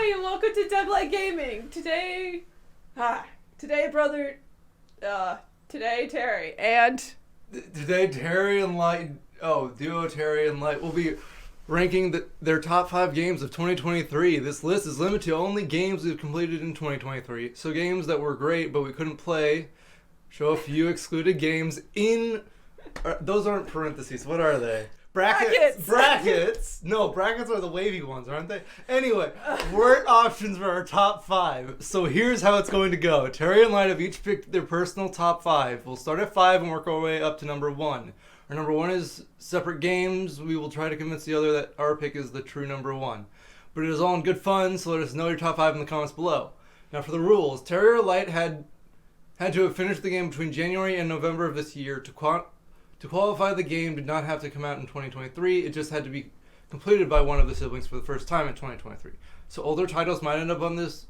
Hi, and welcome to DougliGaming. Today, brother, today, Terry, and... Today, Terry and Light, duo Terry and Light will be ranking their top 5 games of 2023. This list is limited to only games we've completed in 2023. So games that were great, but we couldn't play. Show a few excluded games in... those aren't parentheses. What are they? Brackets! No, brackets are the wavy ones, aren't they? Anyway, word options for our top 5. So here's how it's going to go. Terry and Light have each picked their personal top 5. We'll start at 5 and work our way up to number 1. Our number 1 is separate games. We will try to convince the other that our pick is the true number 1. But it is all in good fun, so let us know your top 5 in the comments below. Now for the rules. Terry or Light had to have finished the game between January and November of this year. To qualify, the game did not have to come out in 2023. It just had to be completed by one of the siblings for the first time in 2023. So older titles might end up on this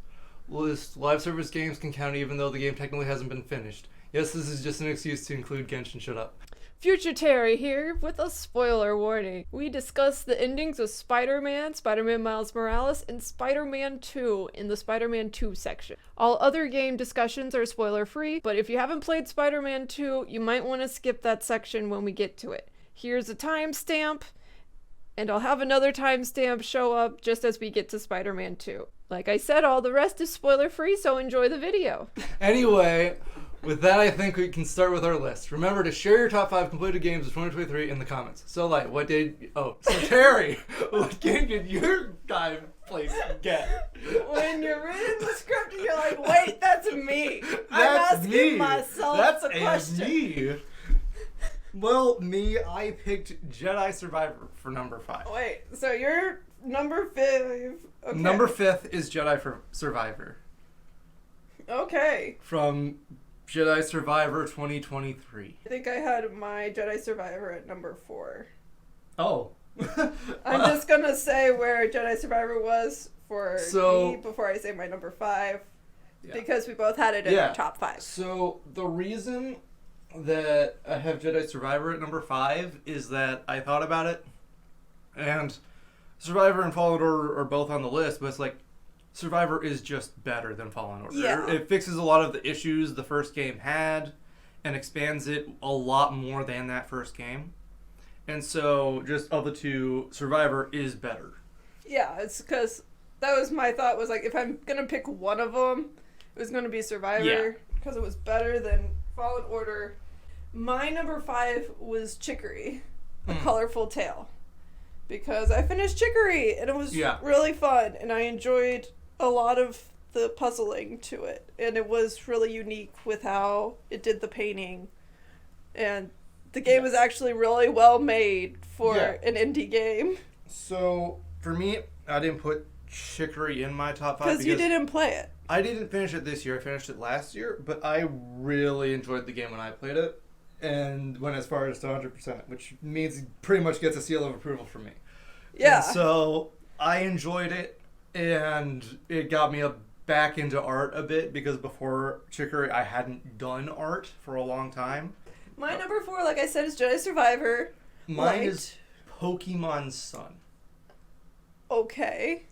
list. Live service games can count even though the game technically hasn't been finished. Yes, this is just an excuse to include Genshin. Shut up. Future Terry here with a spoiler warning. We discussed the endings of Spider-Man, Spider-Man Miles Morales, and Spider-Man 2 in the Spider-Man 2 section. All other game discussions are spoiler-free, but if you haven't played Spider-Man 2, you might want to skip that section when we get to it. Here's a timestamp, and I'll have another timestamp show up just as we get to Spider-Man 2. Like I said, all the rest is spoiler-free, so enjoy the video. Anyway... with that, I think we can start with our list. Remember to share your top 5 completed games of 2023 in the comments. So, Light, Terry, what game did your guy place get? When you're reading the script and you're like, wait, that's me. I'm That's asking me. myself That's the question. me. Well, I picked Jedi Survivor for number 5. Wait, so you're number 5. Okay. Number 5th is Jedi Survivor. Okay. From Jedi Survivor 2023. I think I had my Jedi Survivor at number 4. Oh. I'm just going to say where Jedi Survivor was for me before I say my number 5. Yeah. Because we both had it in our top 5. So the reason that I have Jedi Survivor at number 5 is that I thought about it. And Survivor and Fallen Order are both on the list, but it's like, Survivor is just better than Fallen Order. Yeah. It fixes a lot of the issues the first game had and expands it a lot more than that first game. And so, just of the two, Survivor is better. Yeah, it's because that was my thought, was like, if I'm going to pick one of them, it was going to be Survivor because it was better than Fallen Order. My number 5 was Chicory, A Colorful Tale. Because I finished Chicory and it was really fun and I enjoyed a lot of the puzzling to it, and it was really unique with how it did the painting, and the game was actually really well made for an indie game. So for me, I didn't put Chicory in my top 5 because you didn't play it. I didn't finish it this year. I finished it last year, but I really enjoyed the game when I played it and went as far as to 100%, which means it pretty much gets a seal of approval from me. Yeah. And so I enjoyed it. And it got me back into art a bit because before Chicory, I hadn't done art for a long time. My number 4, like I said, is Jedi Survivor. Mine is Pokemon Sun. Okay.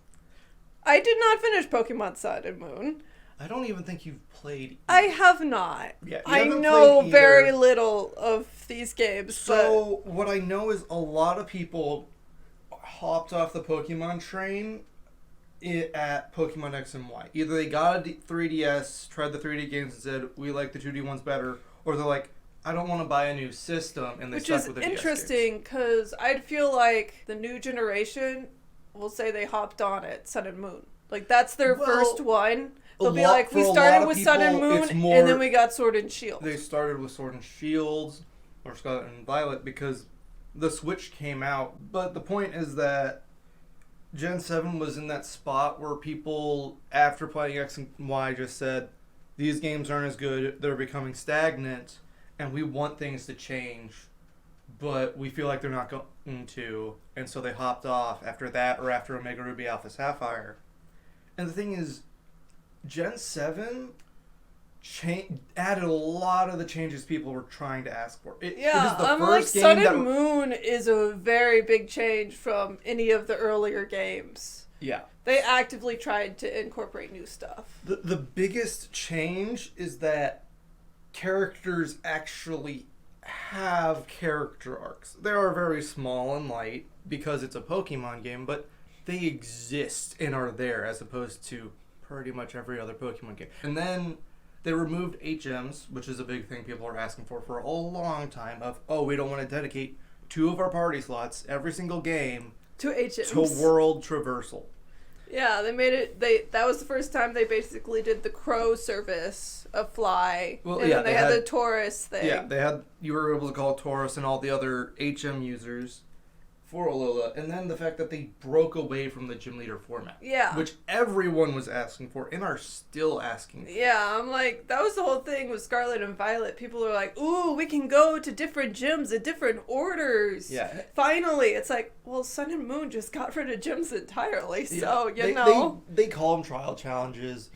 I did not finish Pokemon Sun and Moon. I don't even think you've played I have not. Yeah, I know very little of these games. So what I know is a lot of people hopped off the Pokemon train at Pokemon X and Y. Either they got a 3DS, tried the 3D games and said, we like the 2D ones better, or they're like, I don't want to buy a new system, and they stuck with the DS games. Which is interesting, because I'd feel like the new generation will say they hopped on it, Sun and Moon. Like, that's their first one. They'll be like, we started with Sun and Moon, and then we got Sword and Shield. They started with Sword and Shield, or Scarlet and Violet, because the Switch came out. But the point is that Gen 7 was in that spot where people, after playing X and Y, just said, these games aren't as good, they're becoming stagnant, and we want things to change, but we feel like they're not going to, and so they hopped off after that or after Omega Ruby Alpha Sapphire. And the thing is, Gen 7 added a lot of the changes people were trying to ask for. It is the first game Sun and Moon is a very big change from any of the earlier games. Yeah. They actively tried to incorporate new stuff. The biggest change is that characters actually have character arcs. They are very small and light because it's a Pokemon game, but they exist and are there as opposed to pretty much every other Pokemon game. And then they removed HMs, which is a big thing people are asking for a long time of, we don't want to dedicate 2 of our party slots every single game to HMs. To world traversal. Yeah, they made it. That was the first time they basically did the crow service of fly. Well, and yeah, then they had the Taurus thing. Yeah, you were able to call Taurus and all the other HM users for Alola, and then the fact that they broke away from the gym leader format. Yeah. Which everyone was asking for and are still asking for. Yeah, I'm like, that was the whole thing with Scarlet and Violet. People are like, ooh, we can go to different gyms in different orders. Yeah. Finally. It's like, well, Sun and Moon just got rid of gyms entirely, so, They call them trial challenges.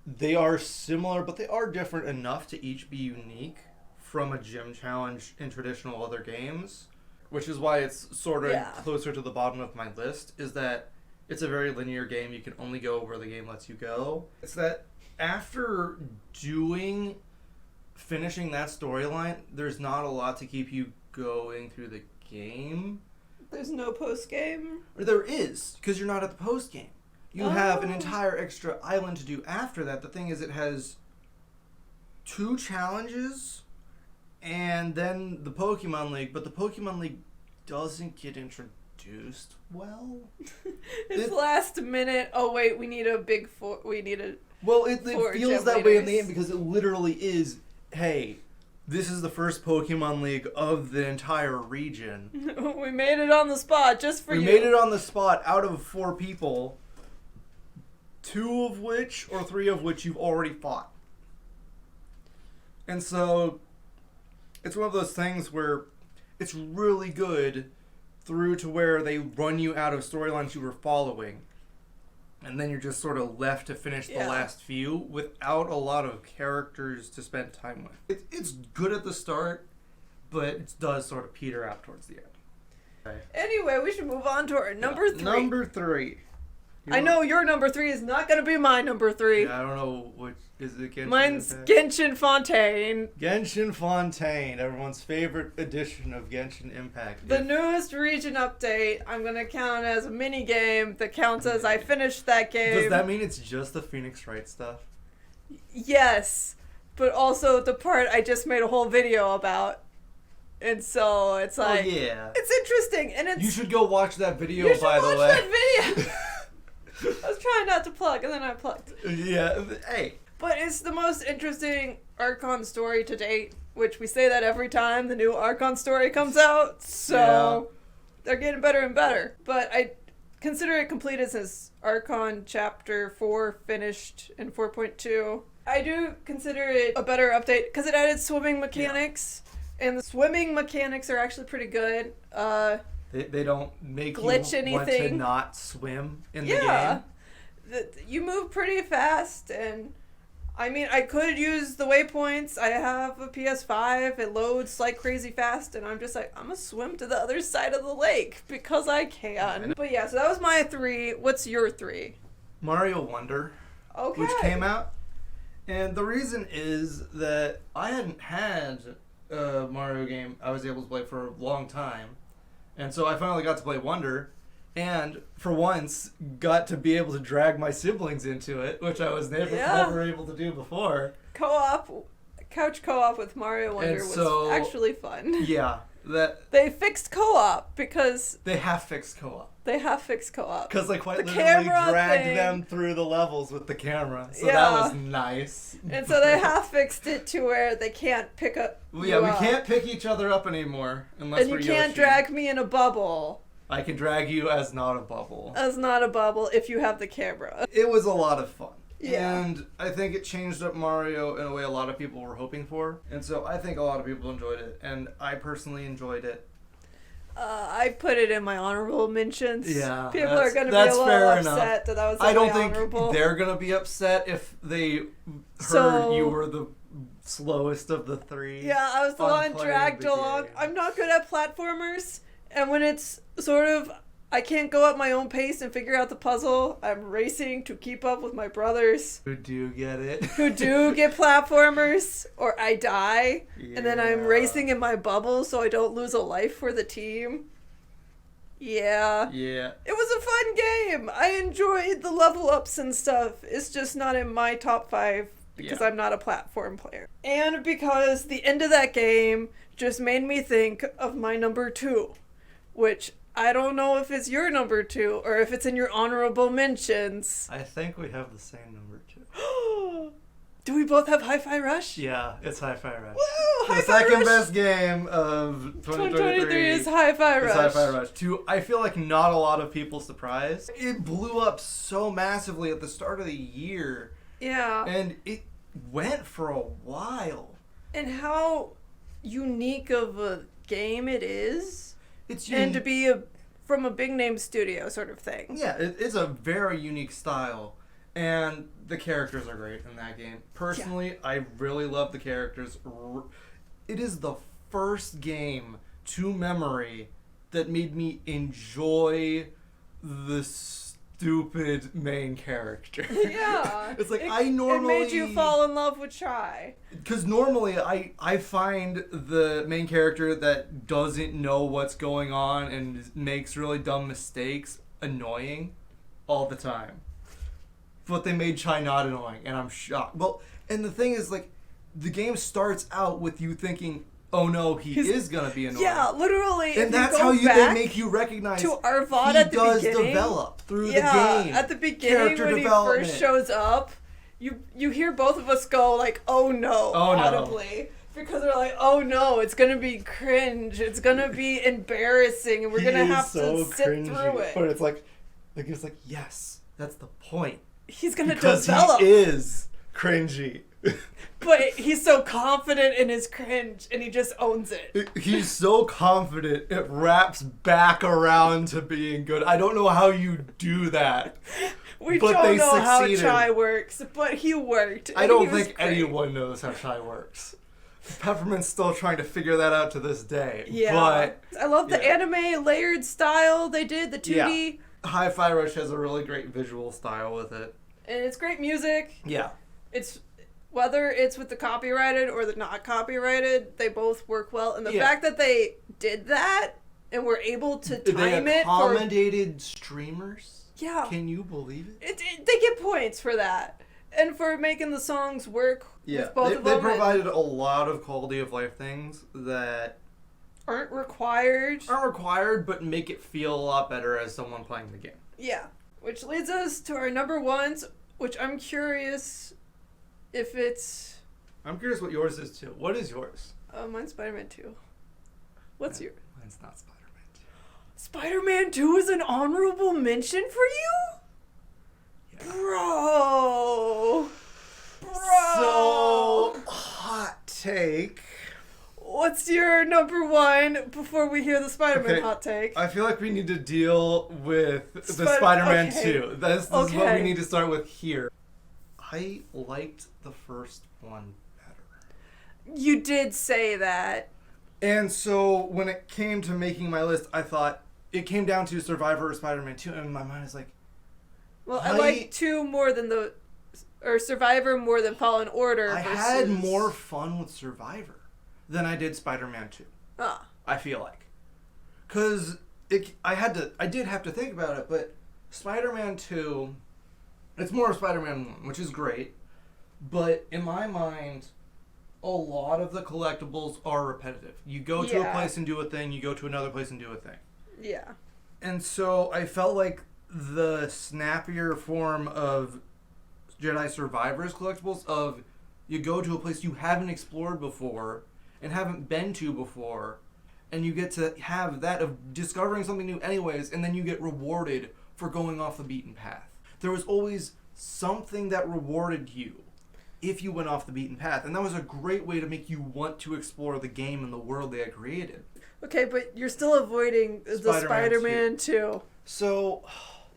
They are similar, but they are different enough to each be unique from a gym challenge in traditional other games. Which is why it's sort of closer to the bottom of my list, is that it's a very linear game. You can only go where the game lets you go. It's that after finishing that storyline, there's not a lot to keep you going through the game. There's no post-game? Or there is, because you're not at the post-game. You have an entire extra island to do after that. The thing is, it has 2 challenges and then the Pokemon League, but the Pokemon League doesn't get introduced well. It's last minute. Oh wait, we need a big four. We need a. Well, it feels that way in the game because it literally is. Hey, this is the first Pokemon League of the entire region. We made it on the spot just for you. We made it on the spot out of 4 people. 2 of which or 3 of which you've already fought. And so it's one of those things where it's really good through to where they run you out of storylines you were following. And then you're just sort of left to finish the last few without a lot of characters to spend time with. It's good at the start, but it does sort of peter out towards the end. Okay. Anyway, we should move on to our number 3. Number 3. I know your number 3 is not going to be my number 3. Yeah, I don't know which is it. Genshin Mine's Impact? Genshin Fontaine. Genshin Fontaine, everyone's favorite edition of Genshin Impact. The newest region update. I'm going to count as a mini game that counts as I finished that game. Does that mean it's just the Phoenix Wright stuff? Yes, but also the part I just made a whole video about. And so it's like, it's interesting, and it's. You should go watch that video. You should by the watch way. that video. I was trying not to plug, and then I plugged. Yeah, hey. But it's the most interesting Archon story to date, which we say that every time the new Archon story comes out. So they're getting better and better. But I consider it completed since Archon Chapter 4 finished in 4.2. I do consider it a better update because it added swimming mechanics. Yeah. And the swimming mechanics are actually pretty good. They don't make glitch you anything. Want to not swim in the game. You move pretty fast, and I mean, I could use the waypoints. I have a PS5. It loads like crazy fast, and I'm just like, I'm gonna swim to the other side of the lake because I can. But yeah, so that was my 3. What's your 3? Mario Wonder, which came out, and the reason is that I hadn't had a Mario game I was able to play for a long time. And so I finally got to play Wonder, and for once got to be able to drag my siblings into it, which I was never able to do before. Couch co-op with Mario Wonder was actually fun. Yeah, they fixed co-op because they have fixed co-op. Because they quite literally dragged them through the levels with the camera, so that was nice. And so they have fixed it to where they can't pick up. We can't pick each other up anymore unless and you can't drag me in a bubble. I can drag you as not a bubble. As not a bubble if you have the camera. It was a lot of fun. Yeah. And I think it changed up Mario in a way a lot of people were hoping for. And so I think a lot of people enjoyed it. And I personally enjoyed it. I put it in my honorable mentions. Yeah. People are going to be a little upset that was I don't honorable. think they're going to be upset if they heard you were the slowest of the 3. Yeah, I was the one dragged along. I'm not good at platformers. And when it's sort of I can't go at my own pace and figure out the puzzle. I'm racing to keep up with my brothers. Who do get it? Who do get platformers, or I die, and then I'm racing in my bubble so I don't lose a life for the team. Yeah. Yeah. It was a fun game. I enjoyed the level ups and stuff. It's just not in my top 5 because I'm not a platform player. And because the end of that game just made me think of my number 2, which I don't know if it's your number 2 or if it's in your honorable mentions. I think we have the same number 2. Do we both have Hifi Rush? Yeah, it's Hifi Rush. Woo! The Hifi second Rush. best game of 2023 is Hifi Rush. It's Hifi Rush. To, I feel like not a lot of people surprised. It blew up so massively at the start of the year. Yeah. And it went for a while. And how unique of a game it is. It's and to be from a big name studio sort of thing. Yeah, it's a very unique style. And the characters are great in that game. Personally, I really love the characters. It is the first game to memory that made me enjoy the stupid main character. Yeah. It's like I normally... It made you fall in love with Chai. Because normally I find the main character that doesn't know what's going on and makes really dumb mistakes annoying all the time. But they made Chai not annoying, and I'm shocked. Well, and the thing is, like, the game starts out with you thinking, oh no, he is going to be annoying. Yeah, literally. And that's how they make you recognize to Arvad at the beginning. He does develop through the game. At the beginning when he first shows up, you hear both of us go like, oh no, audibly. No. Because we're like, oh no, it's going to be cringe. It's going to be embarrassing, and we're going to have to sit through it. But it's like, yes, that's the point. He's going to develop. Because he is cringy. But he's so confident in his cringe, and he just owns it. He's so confident, it wraps back around to being good. I don't know how you do that. We don't know how Chai works, but he worked. I don't think anyone knows how Chai works. Peppermint's still trying to figure that out to this day. Yeah. But I love the anime layered style they did, the 2D. Yeah. Hifi Rush has a really great visual style with it. And it's great music. Yeah. It's whether it's with the copyrighted or the not copyrighted, they both work well. And the fact that they did that and were able to time they it accommodated streamers. Yeah. Can you believe it? They get points for that. And for making the songs work with both of them. They provided a lot of quality of life things that aren't required, but make it feel a lot better as someone playing the game. Yeah. Which leads us to our number 1s, which I'm curious if it's... I'm curious what yours is too. What is yours? Mine's Spider-Man 2. What's yours? Mine's not Spider-Man 2. Spider-Man 2 is an honorable mention for you? Yeah. Bro! So, hot take. What's your number 1 before we hear the Spider-Man hot take? I feel like we need to deal with the Spider-Man 2. This is what we need to start with here. I liked the first one better. You did say that. And so when it came to making my list, I thought it came down to Survivor or Spider-Man 2, and my mind is like... Well, I like 2 more than Survivor more than Fallen Order. I had more fun with Survivor than I did Spider-Man 2. I feel like. Because I did have to think about it, but Spider-Man 2, it's more of Spider-Man 1, which is great. But in my mind, a lot of the collectibles are repetitive. You go to a place and do a thing, you go to another place and do a thing. Yeah. And so I felt like the snappier form of Jedi Survivor's collectibles of you go to a place you haven't explored before and haven't been to before, and you get to have that of discovering something new anyways, and then you get rewarded for going off the beaten path. There was always something that rewarded you if you went off the beaten path, and that was a great way to make you want to explore the game and the world they had created. Okay, but you're still avoiding the Spider-Man 2. So...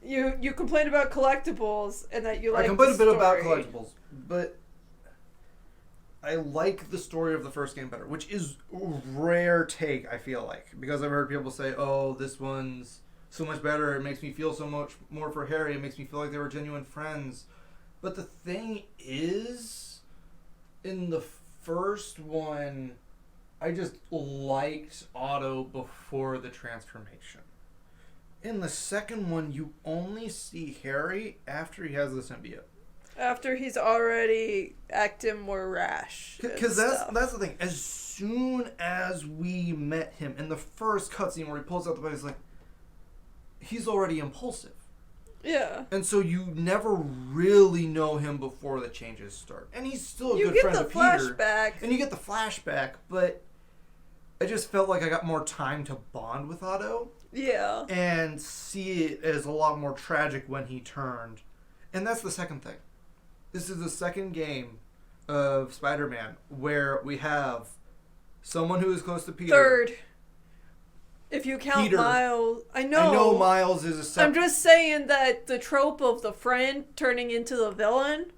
You complained about collectibles and that you like. I complained a bit about collectibles, but I like the story of the first game better, which is a rare take, I feel like. Because I've heard people say, oh, this one's so much better. It makes me feel so much more for Harry. It makes me feel like they were genuine friends. But the thing is, in the first one, I just liked Otto before the transformation. In the second one, you only see Harry after he has the symbiote. After he's already acting more rash. Because that's the thing. As soon as we met him in the first cutscene where he pulls out the body, he's already impulsive. Yeah. And so you never really know him before the changes start. And he's still a good friend of Peter. You get the flashback. And you get the flashback, but I just felt like I got more time to bond with Otto. Yeah. And see it as a lot more tragic when he turned. And that's the second thing. This is the second game of Spider-Man where we have someone who is close to Peter. Third. If you count Peter. Miles. I I know Miles is a separate... I'm just saying that the trope of the friend turning into the villain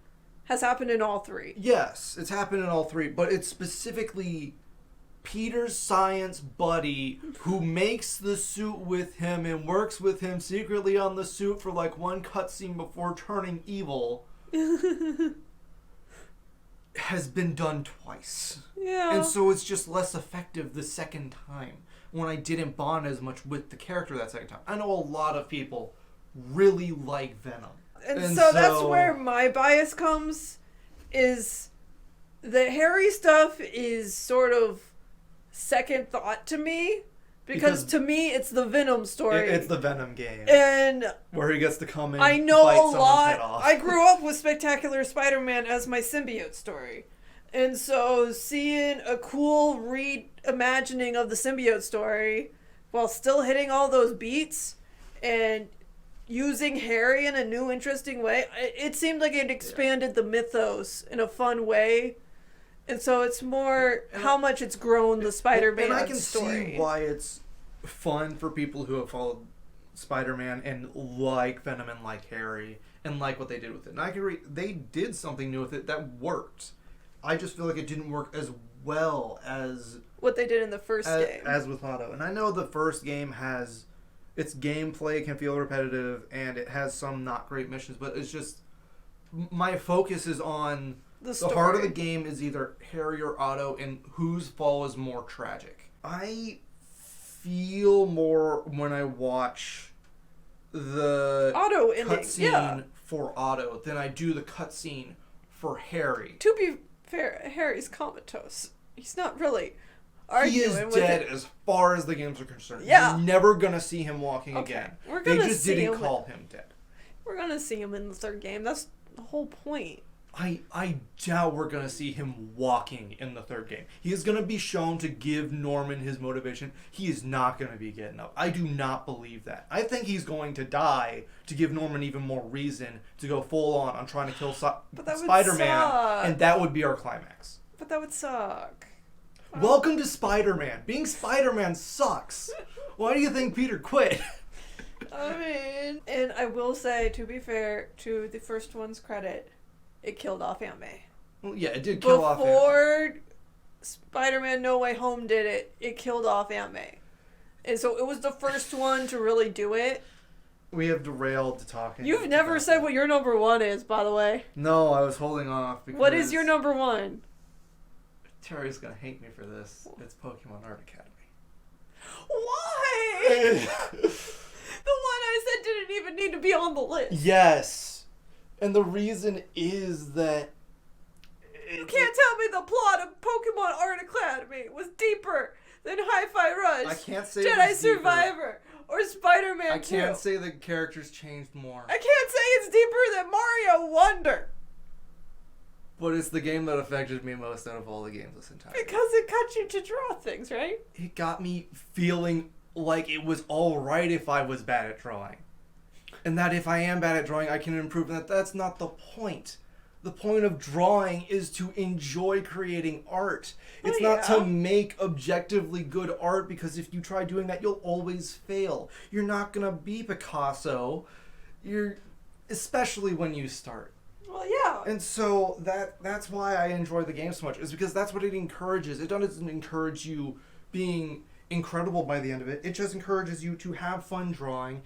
has happened in all three. Yes, it's happened in all three, but it's specifically Peter's science buddy who makes the suit with him and works with him secretly on the suit for like one cutscene before turning evil has been done twice. Yeah. And so it's just less effective the second time when I didn't bond as much with the character that second time. I know a lot of people really like Venom. And so that's where my bias comes, is the Harry stuff is sort of second thought to me, because to me it's the Venom story. It's the Venom game. And where he gets to come in, I know bite a someone's lot. head off. I grew up with Spectacular Spider-Man as my symbiote story. And so seeing a cool reimagining of the symbiote story while still hitting all those beats and using Harry in a new, interesting way, it seemed like it expanded the mythos in a fun way. And so it's more how much it's grown the Spider-Man story. And I can see why it's fun for people who have followed Spider-Man and like Venom and like Harry and like what they did with it. And I can they did something new with it that worked. I just feel like it didn't work as well as what they did in the first game. As with Otto. And I know the first game has... its gameplay can feel repetitive, and it has some not great missions, but it's just... my focus is on... the heart of the game is either Harry or Otto, and whose fall is more tragic. I feel more when I watch the Otto ending, cutscene for Otto than I do the cutscene for Harry. To be fair, Harry's comatose. He's not really arguing with it. He is dead as far as the games are concerned. Yeah. You're never going to see him walking again. They just didn't call him dead. We're going to see him in the third game. That's the whole point. I doubt we're going to see him walking in the third game. He is going to be shown to give Norman his motivation. He is not going to be getting up. I do not believe that. I think he's going to die to give Norman even more reason to go full on trying to kill Spider-Man. And that would be our climax. But that would suck. Welcome to Spider-Man. Being Spider-Man sucks. Why do you think Peter quit? I mean, and I will say, to be fair, to the first one's credit, it killed off Aunt May. Well, yeah, it did kill off Aunt May. Before Spider-Man No Way Home did it, it killed off Aunt May. And so it was the first one to really do it. We have derailed to talking. You've never said what your number one is, by the way. No, I was holding off. Because what is your number one? Terry's going to hate me for this. It's Pokemon Art Academy. Why? The one I said didn't even need to be on the list. Yes. And the reason is that... you can't tell me the plot of Pokemon Art Academy was deeper than Hifi Rush, I can't say Jedi Survivor, or Spider-Man 2. I can't say the characters changed more. I can't say it's deeper than Mario Wonder. But it's the game that affected me most out of all the games this entire year. Because it got you to draw things, right? It got me feeling like it was alright if I was bad at drawing. And that if I am bad at drawing, I can improve. And that's not the point. The point of drawing is to enjoy creating art. It's not to make objectively good art, because if you try doing that, you'll always fail. You're not going to be Picasso. Especially when you start. Well, yeah. And so that's why I enjoy the game so much, is because that's what it encourages. It doesn't encourage you being incredible by the end of it. It just encourages you to have fun drawing.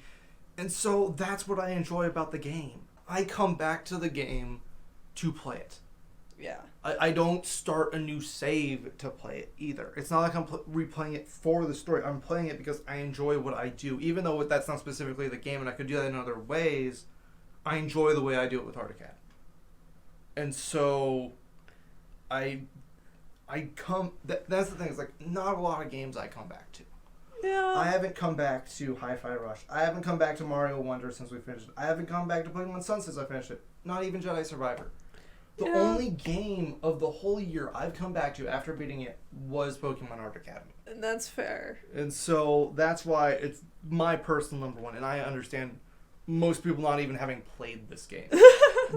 And so that's what I enjoy about the game. I come back to the game to play it. Yeah. I don't start a new save to play it either. It's not like I'm replaying it for the story. I'm playing it because I enjoy what I do. Even though that's not specifically the game and I could do that in other ways, I enjoy the way I do it with Art Academy. And so that's the thing. It's like not a lot of games I come back to. Yeah. I haven't come back to Hifi Rush. I haven't come back to Mario Wonder since we finished it. I haven't come back to Pokemon Sun since I finished it. Not even Jedi Survivor. The only game of the whole year I've come back to after beating it was Pokemon Art Academy. And that's fair. And so that's why it's my personal number one. And I understand most people not even having played this game.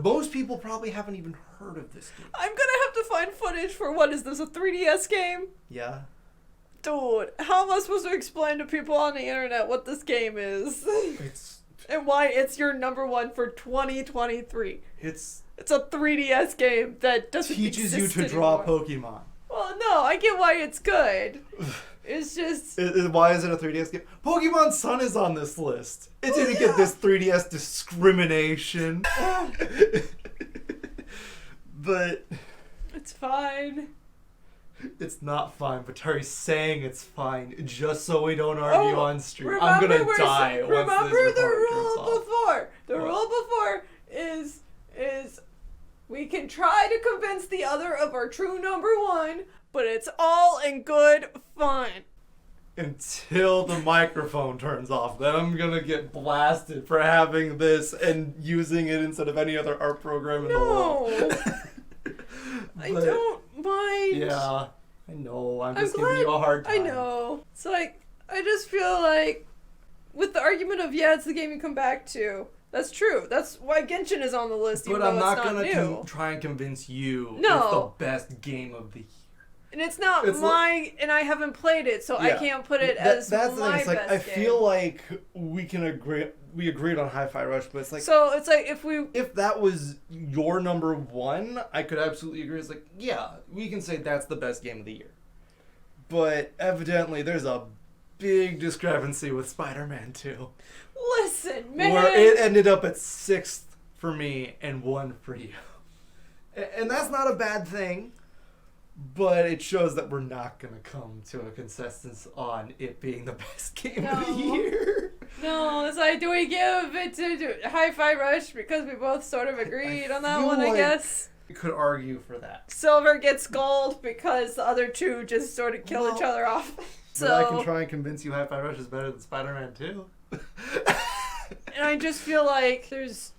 Most people probably haven't even heard of this game. I'm gonna have to find footage for, what is this, a 3DS game? Yeah. Dude, how am I supposed to explain to people on the internet what this game is? And why it's your number one for 2023. It's a 3DS game that doesn't teaches you to anymore. draw Pokemon. Well, no, I get why it's good. It's just... Why is it a 3DS game? Pokemon Sun is on this list. It didn't get this 3DS discrimination. But... It's fine. It's not fine, but Terry's saying it's fine just so we don't argue on stream. I'm gonna die once this Remember the recording rule turns off. before. The rule before is we can try to convince the other of our true number one, but it's all in good fun. Until the microphone turns off. Then I'm gonna get blasted for having this and using it instead of any other art program in the world. I don't mind. Yeah, I know. I'm just giving you a hard time. I know. It's like, I just feel like, with the argument of, it's the game you come back to. That's true. That's why Genshin is on the list, even but I'm though not it's not gonna new. try and convince you No. it's the best game of the year. And it's not and I haven't played it, so I can't put it as that's the thing. my It's like, best I game. feel like we agreed on Hifi Rush, but it's like... So, it's like, if that was your number one, I could absolutely agree. It's like, yeah, we can say that's the best game of the year. But evidently, there's a big discrepancy with Spider-Man 2. Listen, man! Where it ended up at 6th for me and 1 for you. And that's not a bad thing. But it shows that we're not going to come to a consensus on it being the best game of the year. No, it's like, do we give it to Hi-Fi Rush because we both sort of agreed on that one, I guess? We could argue for that. Silver gets gold because the other two just sort of kill each other off. But I can try and convince you Hi-Fi Rush is better than Spider-Man 2. And I just feel like there's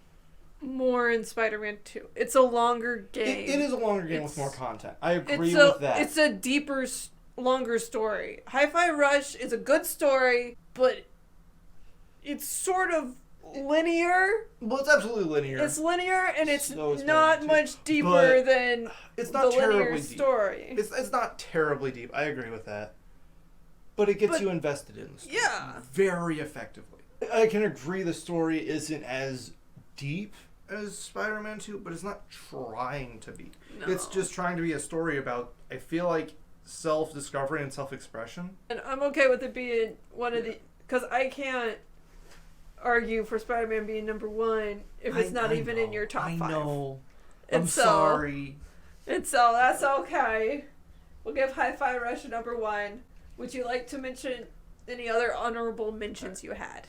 more in Spider-Man 2. It's a longer game. It is a longer game with more content. I agree with that. It's a deeper, longer story. Hi-Fi Rush is a good story, but it's sort of linear. Well, it's absolutely linear. It's linear, and it's So is not Spider-Man 2. much deeper than it's not the linear terribly deep. story. It's not terribly deep. I agree with that. But it gets you invested in the story. Yeah. Very effectively. I can agree the story isn't as deep as Spider-Man 2, but it's not trying to be. No. It's just trying to be a story about, I feel like, self-discovery and self-expression. And I'm okay with it being one of the... Because I can't argue for Spider-Man being number one if it's not even in your top 5. I know. And I'm sorry. And so that's okay. We'll give Hi-Fi Rush a number 1. Would you like to mention any other honorable mentions you had?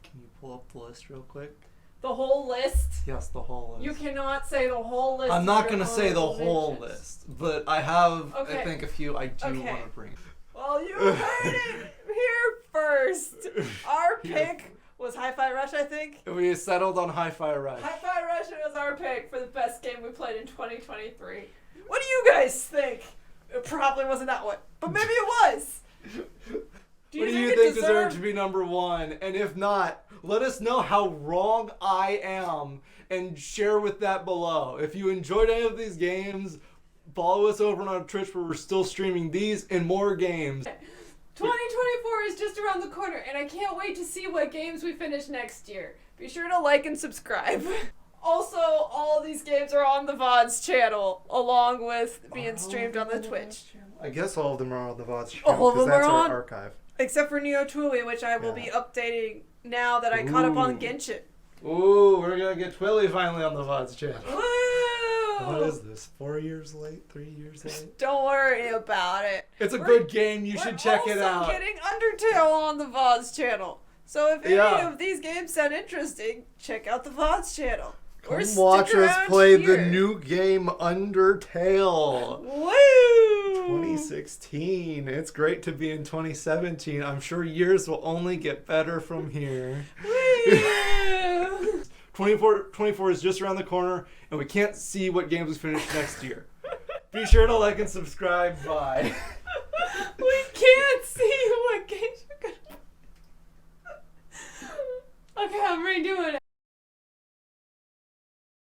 Can you pull up the list real quick? The whole list? Yes, the whole list. You cannot say the whole list. I'm not going to say the whole list, but I have, I think, a few I do want to bring. Well, you heard it here first. Our pick was Hi-Fi Rush, I think. We settled on Hi-Fi Rush. Hi-Fi Rush was our pick for the best game we played in 2023. What do you guys think? It probably wasn't that one, but maybe it was. What do you think deserved to be number 1? And if not, let us know how wrong I am and share with that below. If you enjoyed any of these games, follow us over on Twitch where we're still streaming these and more games. 2024 is just around the corner, and I can't wait to see what games we finish next year. Be sure to like and subscribe. Also, all of these games are on the VODs channel, along with being streamed on the Twitch. I guess all of them are on the VODs channel. All of them that's are our on? archive. Except for Neo Twilly, which I will be updating now that I caught up on Genshin. Ooh, we're gonna get Twilly finally on the VODs channel. Woo! What is this? 4 years late? 3 years late? Don't worry about it. It's a good game. You should check it out. We're also getting Undertale on the VODs channel. So if any of these games sound interesting, check out the VODs channel. Come watch us play the new game Undertale. Woo! 2016. It's great to be in 2017. I'm sure years will only get better from here. Woo! 24 is just around the corner, and we can't see what games we finish next year. Be sure to like and subscribe. Bye. We can't see what games we're gonna. Okay, I'm redoing it.